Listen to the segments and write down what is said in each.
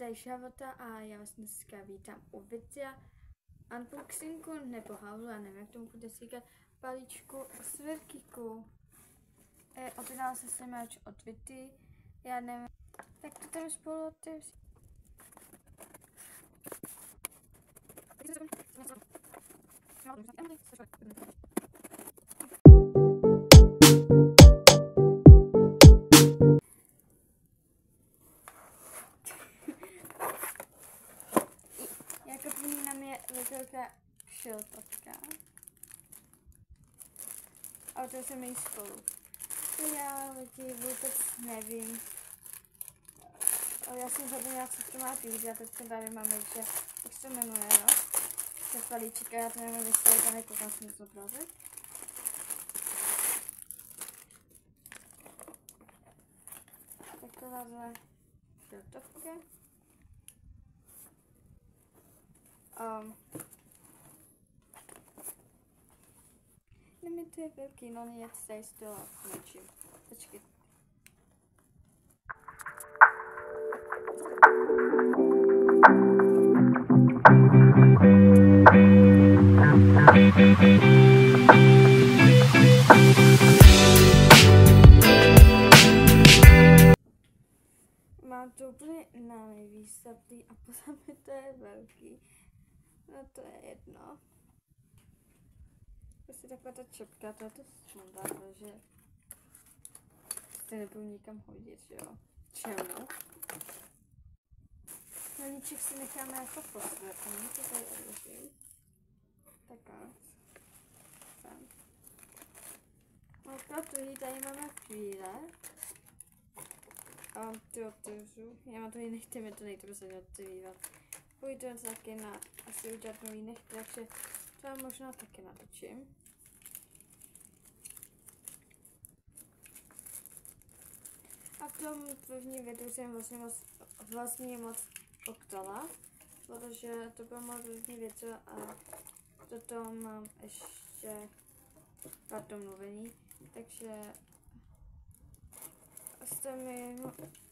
tady Šavota a já vás dneska vítám u videa unboxingu nebo haulu, já nevím, jak tomu bude říkat, balíčku s Verkiku. Objednala jsem si merch od Vity, já nevím, tak to tam spolu otevřít. Jako první na mě velká šiltovka. A to jsem jí spolu. Já lidi vůbec nevím. Já jsem zapomněla, co to má být. Já teď tady mám, že jak se to jmenuje, no? To balíček, já to nevím vysvětlit, a nekoukám si nic obrázek. Takováhle šiltovka. To je velký, no nic tady z toho něčím. Počkej. Mám to úplně na nejvýstavný a potom mi to je velký. No to je jedno. Prostě taková ta čepka, to je to smutná, že se nebudu nikam hodit, jo. Čemu? Noníček si necháme jako poslední, to tady odložím. Takhle. Tam. No druhý tady máme chvíle. A ty otevřu. Já mám tady nechty, mi to nejde prostě otvírat. Půjdu taky na asi udělat nový nechty, takže to já možná taky natočím. A v tom první videu jsem vlastně moc optala, protože to bylo moc první video a potom mám ještě pár mluvení, takže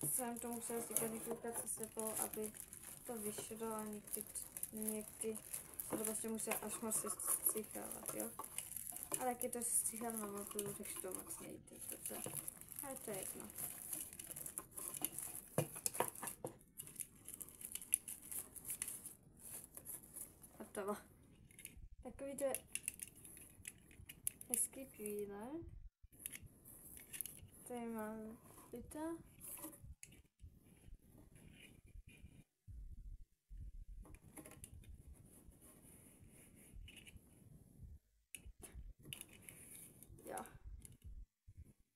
jsem to musela říkat několikrát se sebou, aby to vyšlo a někdy se to prostě musela až moc se stříchávat, jo. Ale jak je to stříchat na mobilu, takže to moc nejde, dobře. Ale to je jedno. Hotovo. Takový to je hezký chvíle. Tady mám Vita. Jo.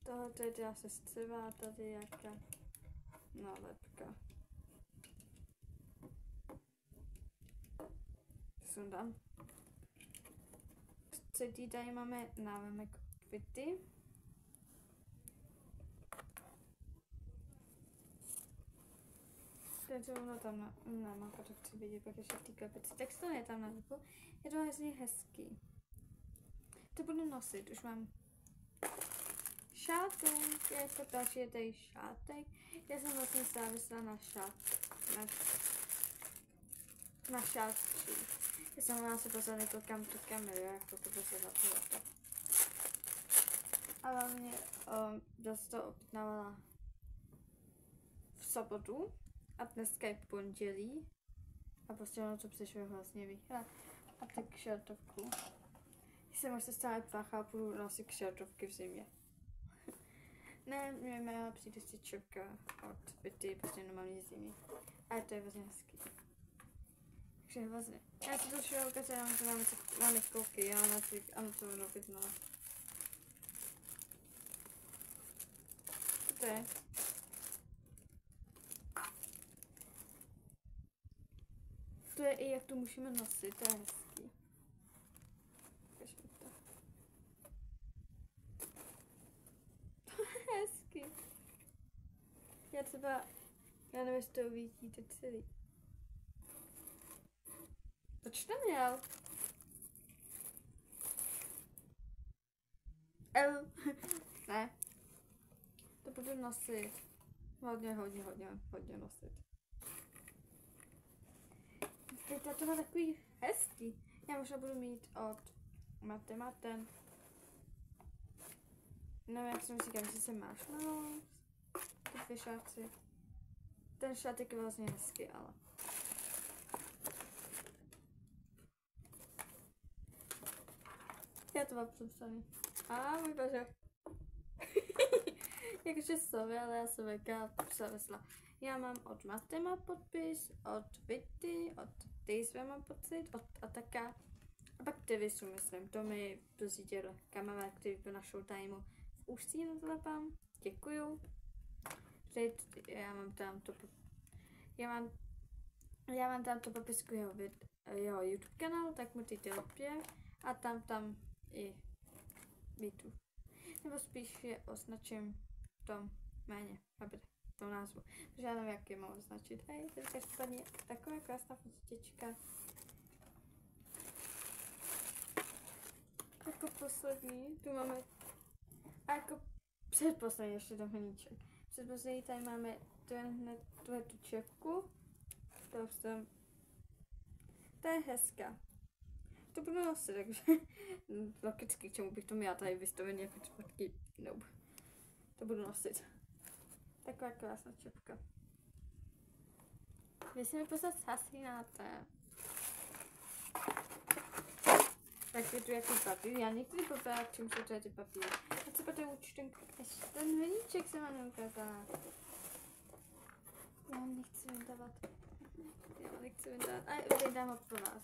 Tohle je teda sestřeva a tady jaká nálepka. Sundám. Třetí tady máme nálemek od Vity. Takže ono tam nemá, to chci vidět, pak ještě v té klepici. Text to je tam na ruku. Je to hrozně hezký. To budu nosit, už mám šátek, jako další je tady šátek. Já jsem vlastně závislá na šátku. Já jsem vás se pozvala několikrát tu kameru, jako to se zapilo to. A hlavně dost to objednávala v sobotu a dneska je pondělí a prostě ono to přišlo vlastně rychle. A tak šeltovku. Jsem už se stále páchá a budu nosit šeltovky v zimě. Ne, mě přijde si čepka od Vity, prostě normální zimy. Ale to je vlastně hezký. Takže hrozně. Já si to šel ukázat, já to máme kouký, já mám to objednala. To je. To je i jak to můžeme nosit, to je hezký. Ukažme to. To je hezký. Já nevím, jestli to uvidíte celý. Proč to měl? Ne. To budu nosit. Hodně nosit. Teď to má takový hezký. Já možná budu mít od Maten. Nevím, jak jsem říkám, že se marshmallows. Ty dvě šáty. Ten šátek je vlastně hezký, ale. Já to mám přepsaný. A můj bože. Jakože sorry, ale já jsem velká převesla. Já mám od Matema podpis, od Vity, od Dejsve mám pocit, od Ataka. A pak Devisu, myslím, to mi dozíděl kamarád, který byl na showtimeu v Ústí nad Labem. Děkuju. Teď já mám tam to popisku jeho YouTube kanál, tak mu ty delpě a tam i Vitu. Nebo spíš je označím v tom jméně, aby v tom názvu. Takže já nevím, jak je mám označit. Hej, to je každopádně taková krásná fotička. Jako poslední, tu máme, a jako předposlední ještě do hníček. Předposlední tady máme tuhle tu čepku. To je hezká. To budu nosit, takže logicky, k čemu bych to měla tady vystavený jako čtvrtky. Nope. To budu nosit. Taková krásná čepka. Vy si mi pořád zhasínáte. Tak je tu jaký papír. Já někdy popírám, k čemu jsou tady ty papíry. A třeba ten účtenka. Ještě ten hníček se mám neukázala. Já nechci vydávat. A vydám ho pro vás.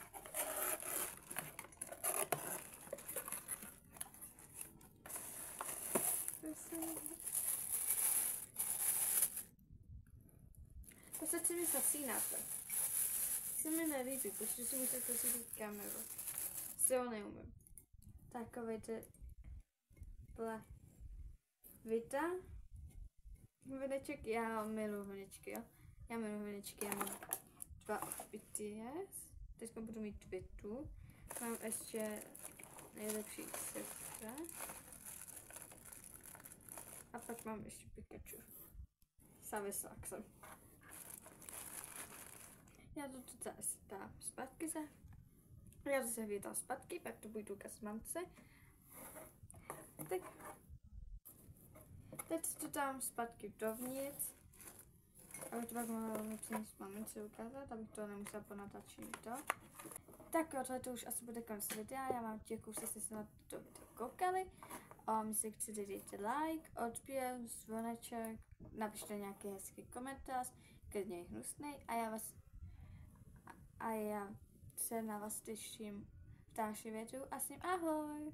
Prostě si mi zasínáte. Se mi nelíbí, protože si musíte řídit kameru. Si ho neumím. Takovejte Vita. Vineček, já miluji vinečky, jo. Já mám 2 od BTS. Teď budu mít Vitu. Mám ještě nejlepší sestra. A pak mám ještě Pikachu. Závislák jsem. Já to zase dám zpátky Já zase vítám zpátky, pak to budu ukázat mamce. Tak. Teď to dám zpátky dovnitř. Abych to pak mohla přinést mamince ukázat, abych to nemusela po natáčení to. Tak jo, tohle to už asi bude konec videa. Já vám děkuju, že jste se na to video koukali. Jestli chcete dejte like, odběr, zvoneček, napište nějaký hezký komentář, klidně hnusnej a já se na vás těším v dalším videu a s ním ahoj!